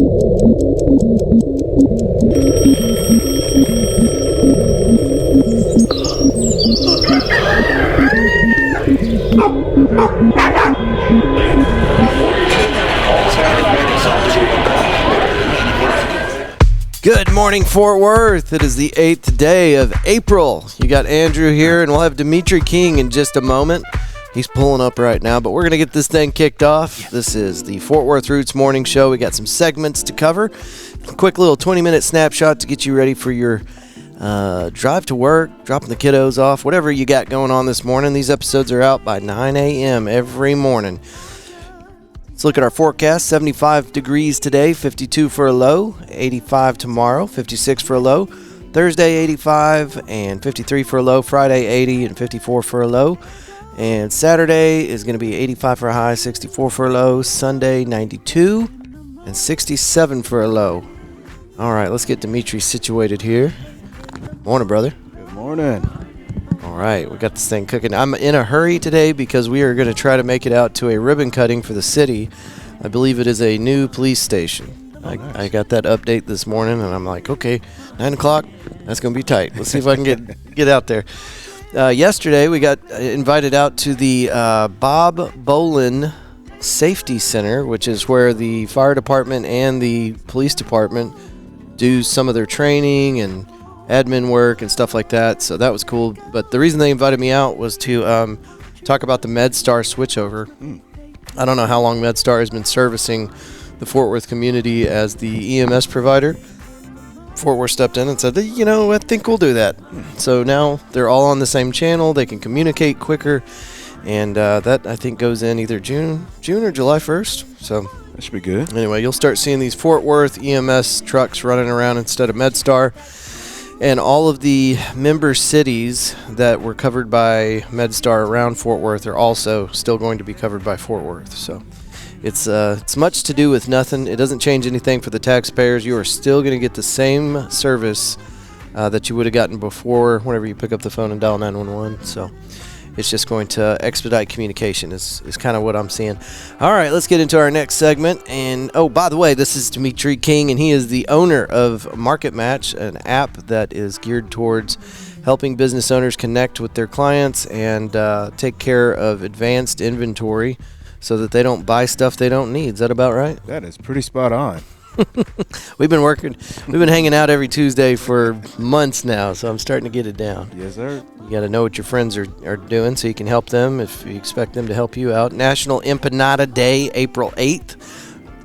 Good morning, Fort Worth. It is the 8th day of April. You got Andrew here, and we'll have Demetrie King in just a moment. He's pulling up right now, but we're going to get this thing kicked off. This is the Fort Worth Roots Morning Show. We got some segments to cover. A quick little 20-minute snapshot to get you ready for your drive to work, dropping the kiddos off, whatever you got going on this morning. These episodes are out by 9 a.m. every morning. Let's look at our forecast. 75 degrees today, 52 for a low, 85 tomorrow, 56 for a low. Thursday, 85 and 53 for a low. Friday, 80 and 54 for a low. And Saturday is going to be 85 for a high, 64 for a low. Sunday, 92 and 67 for a low. All right, let's get Demetrie situated here. Morning, brother. Good morning. All right, we got this thing cooking. I'm in a hurry today because we are going to try to make it out to a ribbon cutting for the city. I believe it is a new police station. Nice. I got that update this morning, and I'm like, okay, 9 o'clock, that's going to be tight. Let's see if I can get out there. Yesterday, we got invited out to the Bob Bolin Safety Center, which is where the fire department and the police department do some of their training and admin work and stuff like that, so that was cool. But the reason they invited me out was to talk about the MedStar switchover. I don't know how long MedStar has been servicing the Fort Worth community as the EMS provider. Fort Worth stepped in and said, you know, I think we'll do that. So now they're all on the same channel. They can communicate quicker, and that, I think, goes in either June or July 1st. So that should be good. Anyway, you'll start seeing these Fort Worth EMS trucks running around instead of MedStar. And all of the member cities that were covered by MedStar around Fort Worth are also still going to be covered by Fort Worth. So it's much to do with nothing. It doesn't change anything for the taxpayers. You are still going to get the same service that you would have gotten before whenever you pick up the phone and dial 911. So it's just going to expedite communication is kind of what I'm seeing. All right, let's get into our next segment. And, oh, by the way, this is Demetrie King, and he is the owner of Market Match, an app that is geared towards helping business owners connect with their clients and take care of advanced inventory so that they don't buy stuff they don't need. Is that about right? That is pretty spot on. We've been hanging out every Tuesday for months now, so I'm starting to get it down. Yes, sir. You got to know what your friends are doing so you can help them if you expect them to help you out. National Empanada Day, April 8th.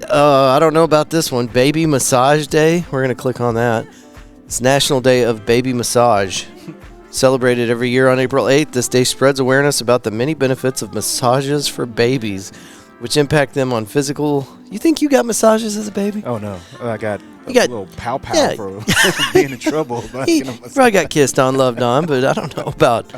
I don't know about this one. Baby Massage Day. We're going to click on that. It's National Day of Baby Massage. Celebrated every year on April 8th, this day spreads awareness about the many benefits of massages for babies, which impact them on physical. You think you got massages as a baby? Oh, no. I got a little pow-pow for being in trouble. You probably got kissed on, loved on, but I don't know about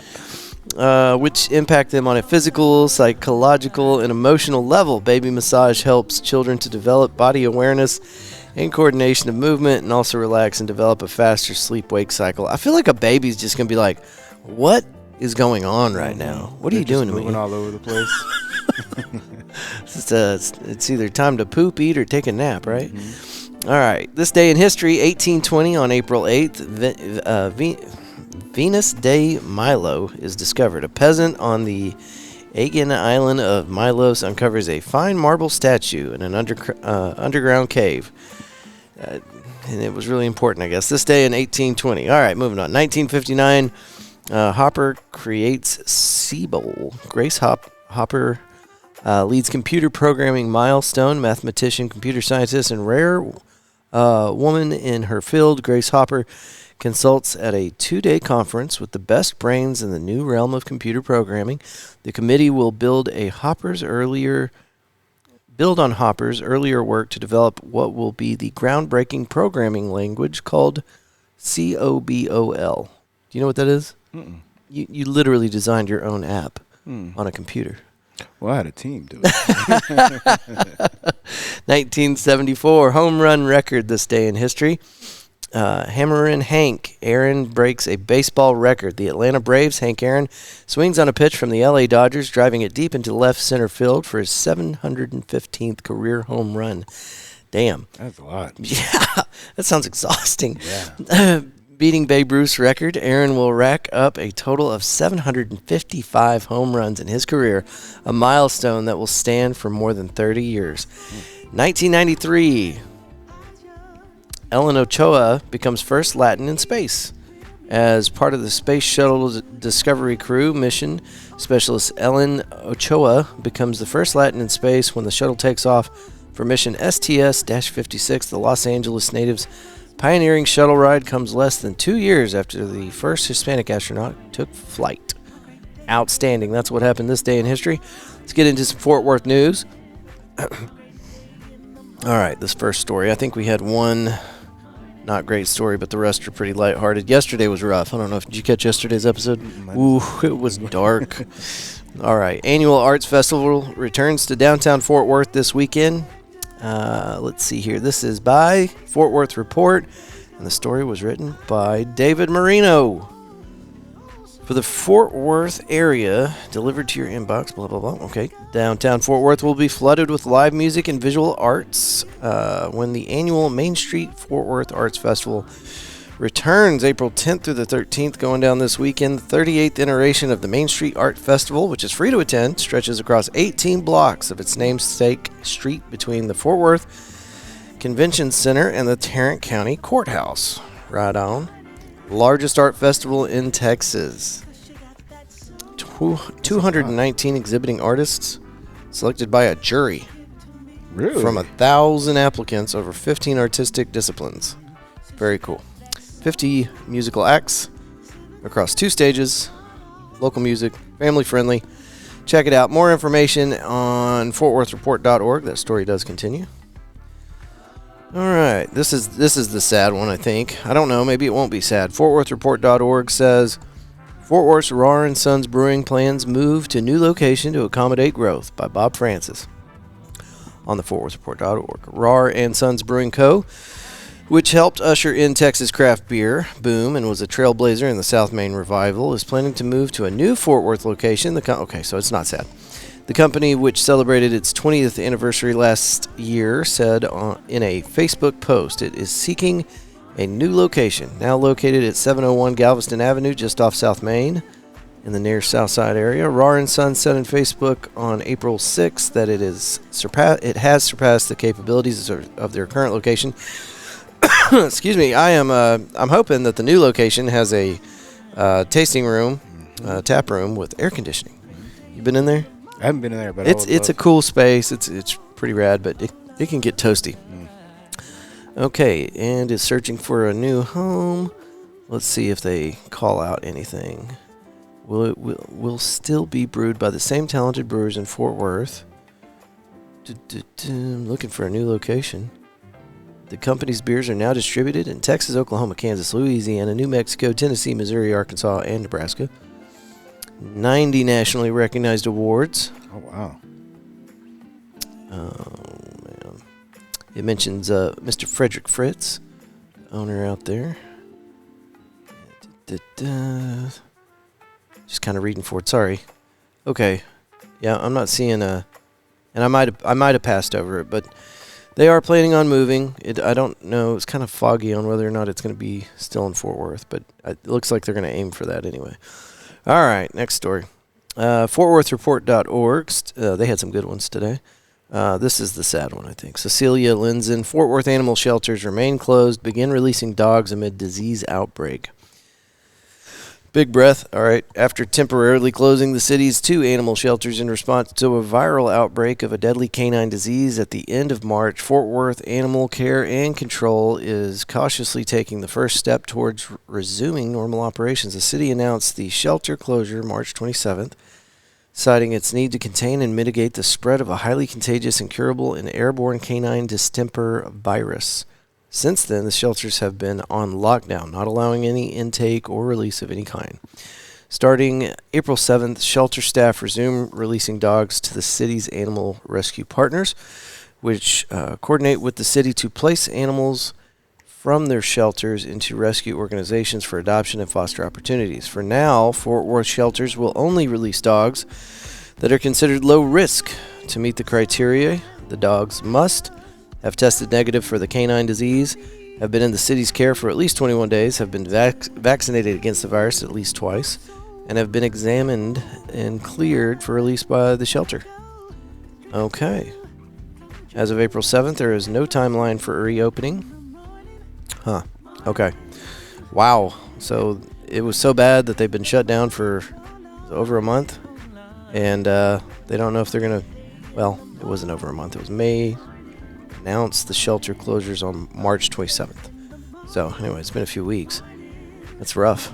which impact them on a physical, psychological, and emotional level. Baby massage helps children to develop body awareness and coordination of movement and also relax and develop a faster sleep-wake cycle. I feel like a baby's just going to be like, what is going on right now? What are you doing to me? Moving all over the place. It's either time to poop, eat, or take a nap, right? Mm-hmm. All right. This day in history, 1820 on April 8th, Venus de Milo is discovered. A peasant on the Aegean island of Milos uncovers a fine marble statue in an underground cave. And it was really important, I guess. This day in 1820. All right, moving on. 1959, Hopper creates Siebel. Grace Hopper leads computer programming milestone, mathematician, computer scientist, and rare woman in her field. Grace Hopper consults at a 2-day conference with the best brains in the new realm of computer programming. The committee will build on Hopper's earlier work to develop what will be the groundbreaking programming language called COBOL. Do you know what that is? Mm-mm. You literally designed your own app on a computer. Well, I had a team do it. 1974, home run record this day in history. Hammerin' Hank Aaron breaks a baseball record. The Atlanta Braves' Hank Aaron swings on a pitch from the LA Dodgers, driving it deep into left center field for his 715th career home run. Damn. That's a lot. Yeah, that sounds exhausting. Yeah. Beating Babe Ruth's record, Aaron will rack up a total of 755 home runs in his career, a milestone that will stand for more than 30 years. 1993, Ellen Ochoa becomes first Latin in space. As part of the Space Shuttle Discovery crew mission, specialist Ellen Ochoa becomes the first Latin in space when the shuttle takes off for mission STS-56. The Los Angeles natives' pioneering shuttle ride comes less than 2 years after the first Hispanic astronaut took flight. Outstanding. That's what happened this day in history. Let's get into some Fort Worth news. All right, this first story. I think we had one not great story, but the rest are pretty lighthearted. Yesterday was rough. I don't know if did you catch yesterday's episode? Ooh, it was dark. All right, annual arts festival returns to downtown Fort Worth this weekend. Let's see here. This is by Fort Worth Report, and the story was written by David Marino. For the Fort Worth area, delivered to your inbox, blah, blah, blah. Okay. Downtown Fort Worth will be flooded with live music and visual arts when the annual Main Street Fort Worth Arts Festival returns April 10th through the 13th, going down this weekend. The 38th iteration of the Main Street Art Festival, which is free to attend, stretches across 18 blocks of its namesake street between the Fort Worth Convention Center and the Tarrant County Courthouse. Right on. Largest art festival in Texas. 219 exhibiting artists selected by a jury. Really? From 1,000 applicants over 15 artistic disciplines. Very cool. 50 musical acts across 2 stages. Local music, family friendly. Check it out. More information on fortworthreport.org. That story does continue. All right, this is the sad one, I think. I don't know, maybe it won't be sad. FortWorthReport.org says, Fort Worth's Rar & Sons Brewing plans move to new location to accommodate growth, by Bob Francis on the FortWorthReport.org. Rar & Sons Brewing Co., which helped usher in Texas craft beer boom and was a trailblazer in the South Main revival, is planning to move to a new Fort Worth location. Okay, so it's not sad. The company, which celebrated its 20th anniversary last year, said in a Facebook post it is seeking a new location, now located at 701 Galveston Avenue, just off South Main, in the near South Side area. Rar & Sons said on Facebook on April 6th that it has surpassed the capabilities of their current location. Excuse me. I'm hoping that the new location has a tasting room, tap room with air conditioning. You been in there? I haven't been in there, but it's a cool space. It's pretty rad, but it can get toasty. Okay, and is searching for a new home. Let's see if they call out anything. Will still be brewed by the same talented brewers in Fort Worth. Looking for a new location. The company's beers are now distributed in Texas, Oklahoma, Kansas, Louisiana, New Mexico, Tennessee, Missouri, Arkansas, and Nebraska. 90 nationally recognized awards. Oh, wow. Oh, man. It mentions Mr. Frederick Fritz, owner out there. Just kind of reading for it. Sorry. Okay. Yeah, I'm not seeing and I might have passed over it, but they are planning on moving. I don't know. It's kind of foggy on whether or not it's going to be still in Fort Worth, but it looks like they're going to aim for that anyway. All right, next story. FortWorthReport.org. They had some good ones today. This is the sad one, I think. Cecilia Linzen. Fort Worth animal shelters remain closed. Begin releasing dogs amid disease outbreak. Big breath. All right. After temporarily closing the city's 2 animal shelters in response to a viral outbreak of a deadly canine disease at the end of March, Fort Worth Animal Care and Control is cautiously taking the first step towards resuming normal operations. The city announced the shelter closure March 27th, citing its need to contain and mitigate the spread of a highly contagious, incurable, and airborne canine distemper virus. Since then, the shelters have been on lockdown, not allowing any intake or release of any kind. Starting April 7th, shelter staff resume releasing dogs to the city's animal rescue partners, which coordinate with the city to place animals from their shelters into rescue organizations for adoption and foster opportunities. For now, Fort Worth shelters will only release dogs that are considered low risk. To meet the criteria, the dogs must have tested negative for the canine disease, have been in the city's care for at least 21 days, have been vaccinated against the virus at least twice, and have been examined and cleared for release by the shelter. Okay. As of April 7th, there is no timeline for reopening. Huh. Okay. Wow. So it was so bad that they've been shut down for over a month, and they don't know if they're going to, well, it wasn't over a month. It was May. Announced the shelter closures on March 27th. So anyway, it's been a few weeks. That's rough.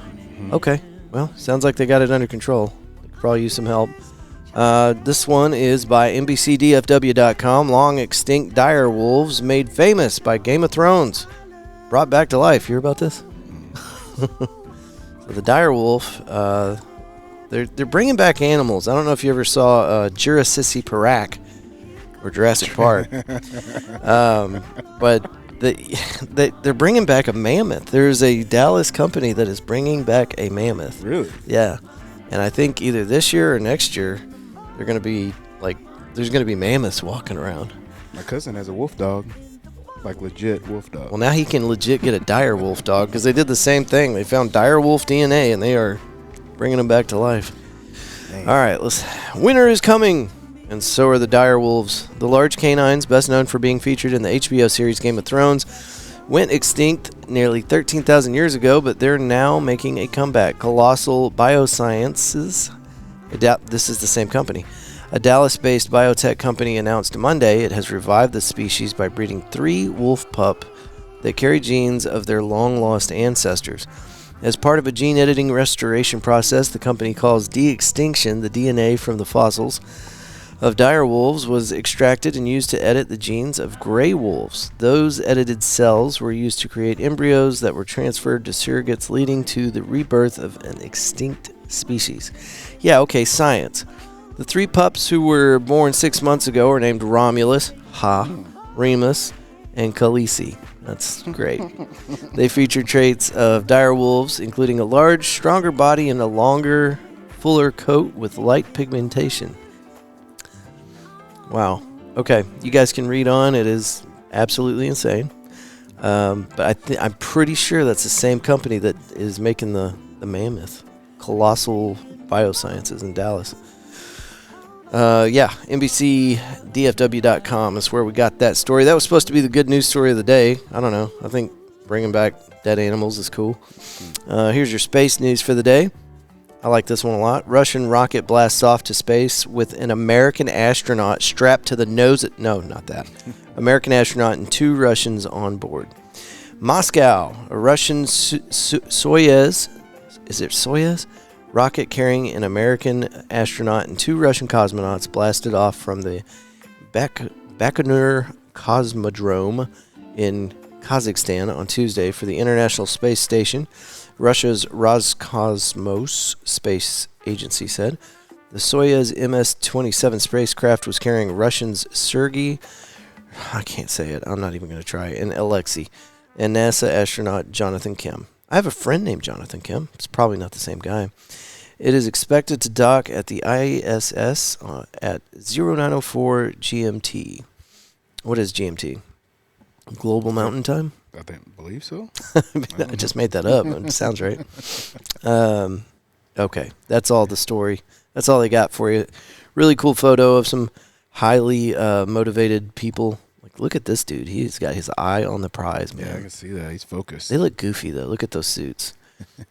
Okay. Well, sounds like they got it under control. They could probably use some help. This one is by NBCDFW.com. Long extinct dire wolves made famous by Game of Thrones. Brought back to life. You hear about this? So the dire wolf, they're bringing back animals. I don't know if you ever saw Jurassic Park or Jurassic Park. But they're bringing back a mammoth. There's a Dallas company that is bringing back a mammoth. Really? Yeah. And I think either this year or next year, they're going to be, like, there's going to be mammoths walking around. My cousin has a wolf dog. Like, legit wolf dog. Well, now he can legit get a dire wolf dog because they did the same thing. They found dire wolf DNA, and they are bringing them back to life. Dang. All right, winter is coming, and so are the dire wolves. The large canines, best known for being featured in the HBO series Game of Thrones, went extinct nearly 13,000 years ago, but they're now making a comeback. Colossal Biosciences, this is the same company, a Dallas-based biotech company, announced Monday it has revived the species by breeding 3 wolf pup that carry genes of their long-lost ancestors. As part of a gene editing restoration process the company calls de-extinction, the DNA from the fossils of dire wolves was extracted and used to edit the genes of gray wolves. Those edited cells were used to create embryos that were transferred to surrogates, leading to the rebirth of an extinct species. Yeah, okay, science. The 3 pups who were born 6 months ago are named Romulus, Remus, and Khaleesi. That's great. They feature traits of dire wolves, including a large, stronger body and a longer, fuller coat with light pigmentation. Wow. Okay, you guys can read on. It is absolutely insane. But I'm pretty sure that's the same company that is making the mammoth. Colossal Biosciences in Dallas. NBCDFW.com is where we got that story. That was supposed to be the good news story of the day. I don't know. I think bringing back dead animals is cool. Here's your space news for the day. I like this one a lot. Russian rocket blasts off to space with an American astronaut strapped to the nose. No, not that. American astronaut and 2 Russians on board. Moscow, a Russian Soyuz, is it Soyuz? Rocket carrying an American astronaut and 2 Russian cosmonauts blasted off from the Baikonur Cosmodrome in Kazakhstan on Tuesday for the International Space Station. Russia's Roscosmos Space Agency said the Soyuz MS-27 spacecraft was carrying Russians Sergei, I can't say it, I'm not even going to try, and Alexei, and NASA astronaut Jonathan Kim. I have a friend named Jonathan Kim. It's probably not the same guy. It is expected to dock at the ISS at 0904 GMT. What is GMT? Global Mountain Time? I believe so. I just made that up. It sounds right. Okay, that's all the story. That's all they got for you. Really cool photo of some highly motivated people. Like, look at this dude. He's got his eye on the prize, man. Yeah, I can see that. He's focused. They look goofy, though. Look at those suits.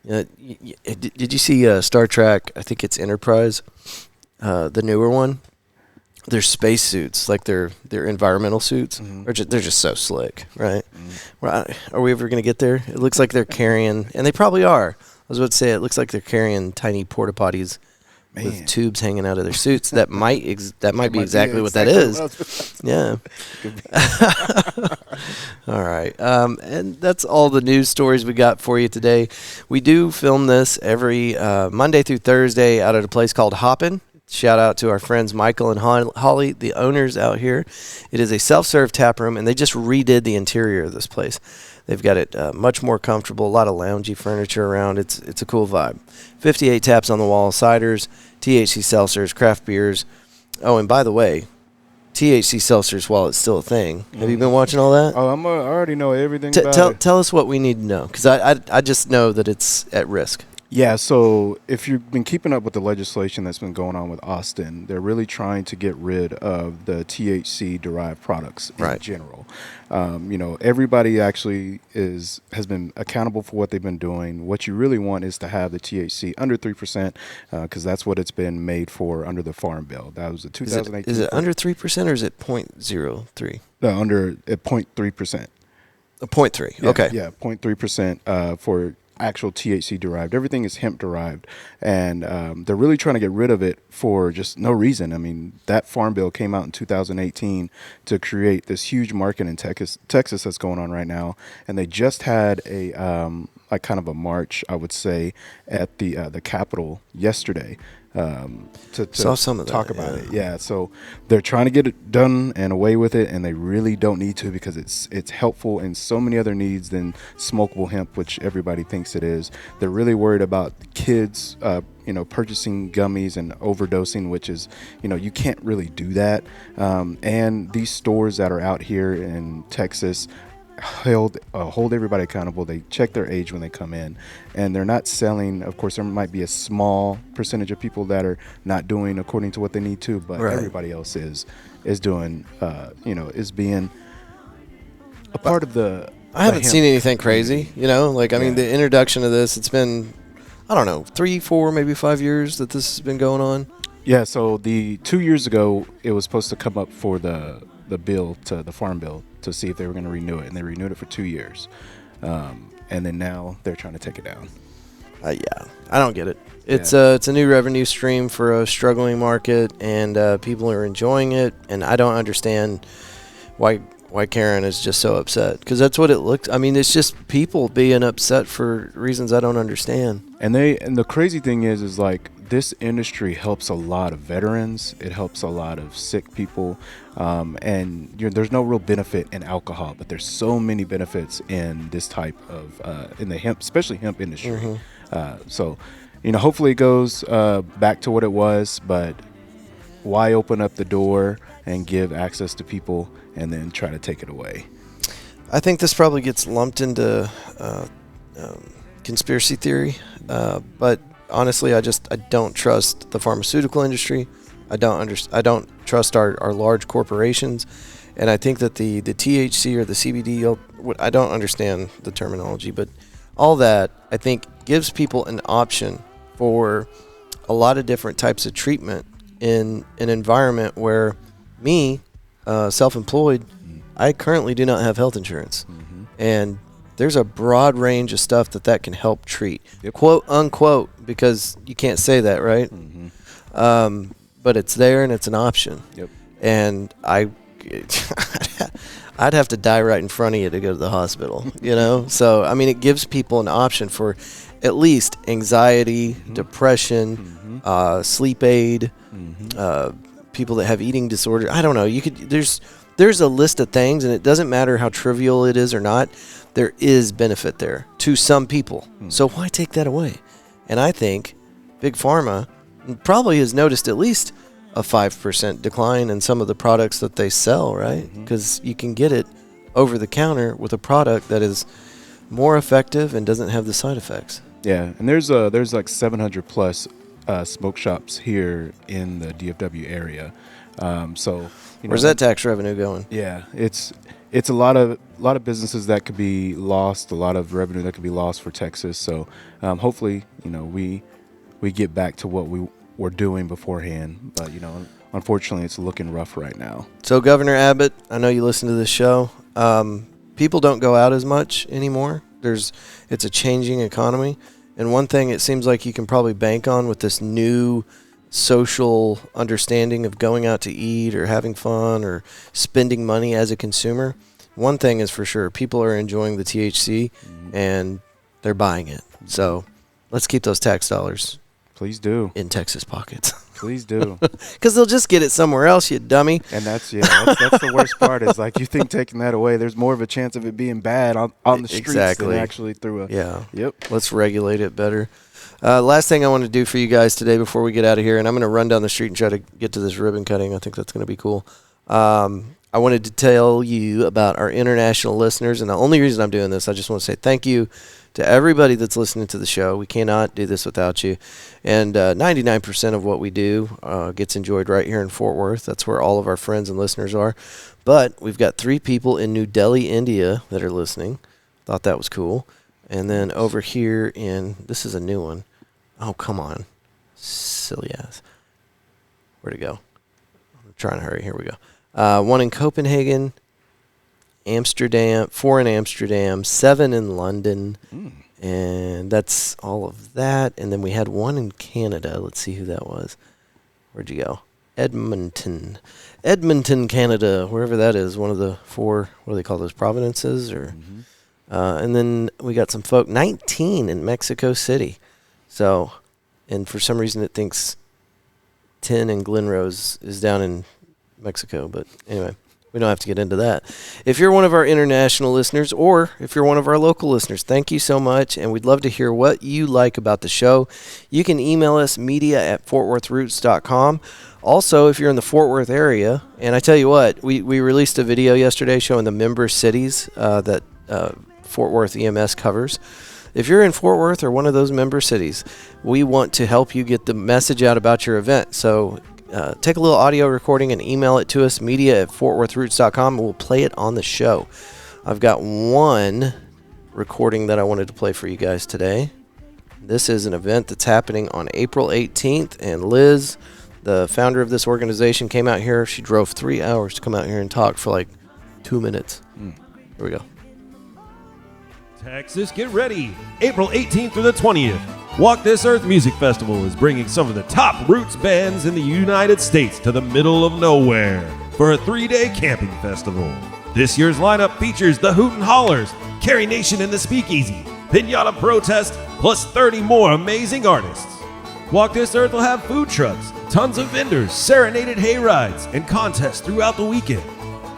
Did you see Star Trek? I think it's Enterprise, the newer one. They're space suits, like they're environmental suits. Mm-hmm. They're just so slick, right? Mm-hmm. Are we ever going to get there? It looks like they're carrying, and they probably are. I was about to say, it looks like they're carrying tiny porta potties with tubes hanging out of their suits. That might be exactly what that is. Yeah. All right. And that's all the news stories we got for you today. We do film this every Monday through Thursday out at a place called Hoppin'. Shout out to our friends Michael and Holly, the owners out here. It is a self-serve tap room, and they just redid the interior of this place. They've got it much more comfortable, a lot of loungy furniture around. It's a cool vibe. 58 taps on the wall, ciders, THC seltzers, craft beers. Oh, and by the way, THC seltzers while it's still a thing. Have you been watching all that? Oh, I already know everything about it. Tell us what we need to know, because I just know that it's at risk. Yeah, so if you've been keeping up with the legislation that's been going on with Austin, they're really trying to get rid of the THC-derived products in general. Everybody actually has been accountable for what they've been doing. What you really want is to have the THC under 3%, because that's what it's been made for under the Farm Bill. That was the 2018. Is it under 3% or is it 0.03? No, under 0.3%. 0.3. Yeah, okay. Yeah, 0.3% for actual THC derived. Everything is hemp derived, and they're really trying to get rid of it for just no reason. I mean, that Farm Bill came out in 2018 to create this huge market in Texas that's going on right now, and they just had a kind of a march, I would say, at the Capitol yesterday. To saw some of talk that, about it. Yeah, so they're trying to get it done and away with it, and they really don't need to, because it's helpful in so many other needs than smokable hemp, which everybody thinks it is. They're really worried about kids purchasing gummies and overdosing, which is, you can't really do that. And these stores that are out here in Texas hold everybody accountable. They check their age when they come in, and they're not selling. Of course, there might be a small percentage of people that are not doing according to what they need to, but everybody else is doing, is being a part of the. I haven't seen anything crazy, I mean, the introduction of this, it's been, I don't know, 3, 4, maybe 5 years that this has been going on. Yeah, so 2 years ago, it was supposed to come up for the Farm Bill, to see if they were going to renew it, and they renewed it for 2 years, and then now they're trying to take it down. Yeah, I don't get it. It's a new revenue stream for a struggling market, and people are enjoying it, and I don't understand why Karen is just so upset, because that's what it looks. I mean, it's just people being upset for reasons I don't understand. And the crazy thing is like, this industry helps a lot of veterans. It helps a lot of sick people, and there's no real benefit in alcohol, but there's so many benefits in this type of in the hemp, especially hemp industry. So, hopefully it goes back to what it was, but why open up the door and give access to people and then try to take it away? I think this probably gets lumped into conspiracy theory, but honestly, I don't trust the pharmaceutical industry. I don't trust our large corporations, and I think that the THC or the CBD, I don't understand the terminology, but all that, I think, gives people an option for a lot of different types of treatment in an environment where me, self-employed, I currently do not have health insurance, and there's a broad range of stuff that can help treat, quote unquote, because you can't say that, right? But it's there and it's an option. And I'd have to die right in front of you to go to the hospital, So, I mean, it gives people an option for at least anxiety, depression, sleep aid, people that have eating disorder. I don't know. There's a list of things, and it doesn't matter how trivial it is or not. There is benefit there to some people. So why take that away? And I think Big Pharma probably has noticed at least a 5% decline in some of the products that they sell, right? Because you can get it over the counter with a product that is more effective and doesn't have the side effects. Yeah, and there's like 700 plus smoke shops here in the DFW area. So where's that tax revenue going? Yeah, it's a lot of businesses that could be lost, a lot of revenue that could be lost for Texas. So hopefully, we get back to what we were doing beforehand. But unfortunately, it's looking rough right now. So Governor Abbott, I know you listen to this show. People don't go out as much anymore. It's a changing economy, and one thing it seems like you can probably bank on with this new social understanding of going out to eat or having fun or spending money as a consumer. One thing is for sure, people are enjoying the THC and they're buying it. So let's keep those tax dollars. Please do. In Texas pockets. Please do. Because they'll just get it somewhere else, you dummy. And that's the worst part is, like, you think taking that away, there's more of a chance of it being bad on the streets than actually through a... Yeah. Yep. Let's regulate it better. Last thing I want to do for you guys today before we get out of here, and I'm going to run down the street and try to get to this ribbon cutting. I think that's going to be cool. I wanted to tell you about our international listeners, and the only reason I'm doing this, I just want to say thank you to everybody that's listening to the show. We cannot do this without you. And 99% of what we do gets enjoyed right here in Fort Worth. That's where all of our friends and listeners are. But we've got 3 people in New Delhi, India that are listening. Thought that was cool. And then over here this is a new one. Oh, come on. Silly ass. Where'd it go? I'm trying to hurry. Here we go. 1 in Copenhagen, Amsterdam, 4 in Amsterdam, 7 in London, and that's all of that. And then we had 1 in Canada. Let's see who that was. Where'd you go? Edmonton, Canada, wherever that is. One of the 4, what do they call those, provinces? And then we got some folk, 19 in Mexico City. So, and for some reason it thinks 10 in Glenrose is down in Mexico, but anyway, we don't have to get into that. If you're one of our international listeners, or if you're one of our local listeners, thank you so much, and we'd love to hear what you like about the show. You can email us media@fortworthroots.com. Also, if you're in the Fort Worth area, and I tell you what, we released a video yesterday showing the member cities that Fort Worth EMS covers. If you're in Fort Worth or one of those member cities, we want to help you get the message out about your event. So take a little audio recording and email it to us, media@fortworthroots.com, and we'll play it on the show. I've got 1 recording that I wanted to play for you guys today. This is an event that's happening on April 18th, and Liz, the founder of this organization, came out here. She drove 3 hours to come out here and talk for like 2 minutes. Here we go. Texas, get ready. April 18th through the 20th. Walk This Earth Music Festival is bringing some of the top roots bands in the United States to the middle of nowhere for a 3-day camping festival. This year's lineup features the Hoot and Hollers, Carrie Nation and the Speakeasy, Pinata Protest, plus 30 more amazing artists. Walk This Earth will have food trucks, tons of vendors, serenaded hay rides, and contests throughout the weekend.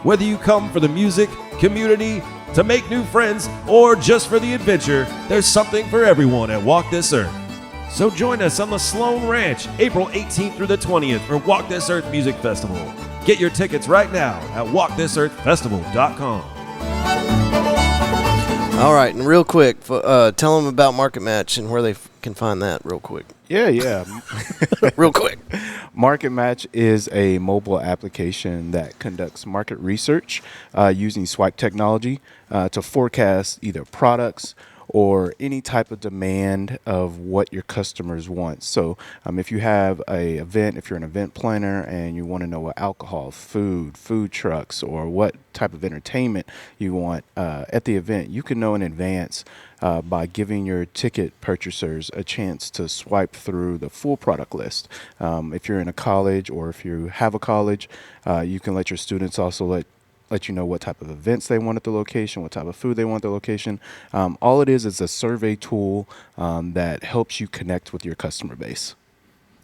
Whether you come for the music, community, to make new friends, or just for the adventure, there's something for everyone at Walk This Earth. So join us on the Sloan Ranch, April 18th through the 20th for Walk This Earth Music Festival. Get your tickets right now at walkthisearthfestival.com. All right, and real quick, tell them about Market Match and where they can find that real quick. Yeah. Real quick. Market Match is a mobile application that conducts market research using swipe technology to forecast either products or any type of demand of what your customers want. So if you have a event, if you're an event planner and you want to know what alcohol, food trucks, or what type of entertainment you want at the event, you can know in advance by giving your ticket purchasers a chance to swipe through the full product list. If you're in a college or if you have a college, you can let your students also let you know what type of events they want at the location, what type of food they want at the location. All it is a survey tool that helps you connect with your customer base.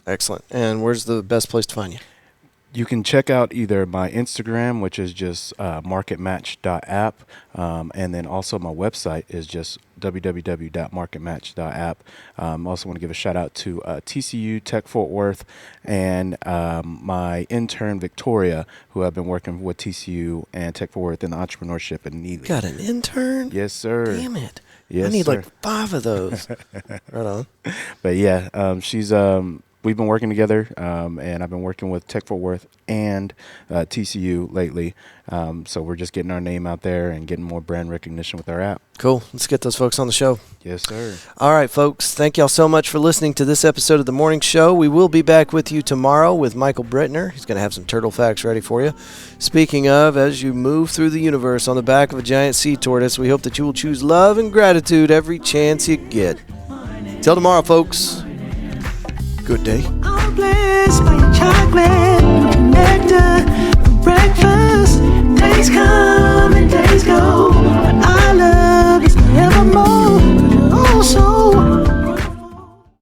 Excellent. And where's the best place to find you? You can check out either my Instagram, which is just marketmatch.app, and then also my website is just www.marketmatch.app. Also want to give a shout out to TCU, Tech Fort Worth, and my intern, Victoria, who I've been working with TCU and Tech Fort Worth in the entrepreneurship and Neely. Got an intern? Yes, sir. Damn it. Yes, I need sir. like 5 of those. Right on. But yeah, she's... We've been working together, and I've been working with Tech Fort Worth and TCU lately. So we're just getting our name out there and getting more brand recognition with our app. Cool. Let's get those folks on the show. Yes, sir. All right, folks. Thank y'all so much for listening to this episode of The Morning Show. We will be back with you tomorrow with Michael Brittner. He's going to have some turtle facts ready for you. Speaking of, as you move through the universe on the back of a giant sea tortoise, we hope that you will choose love and gratitude every chance you get. Till tomorrow, folks. Good day. I'm blessed by your chocolate nectar.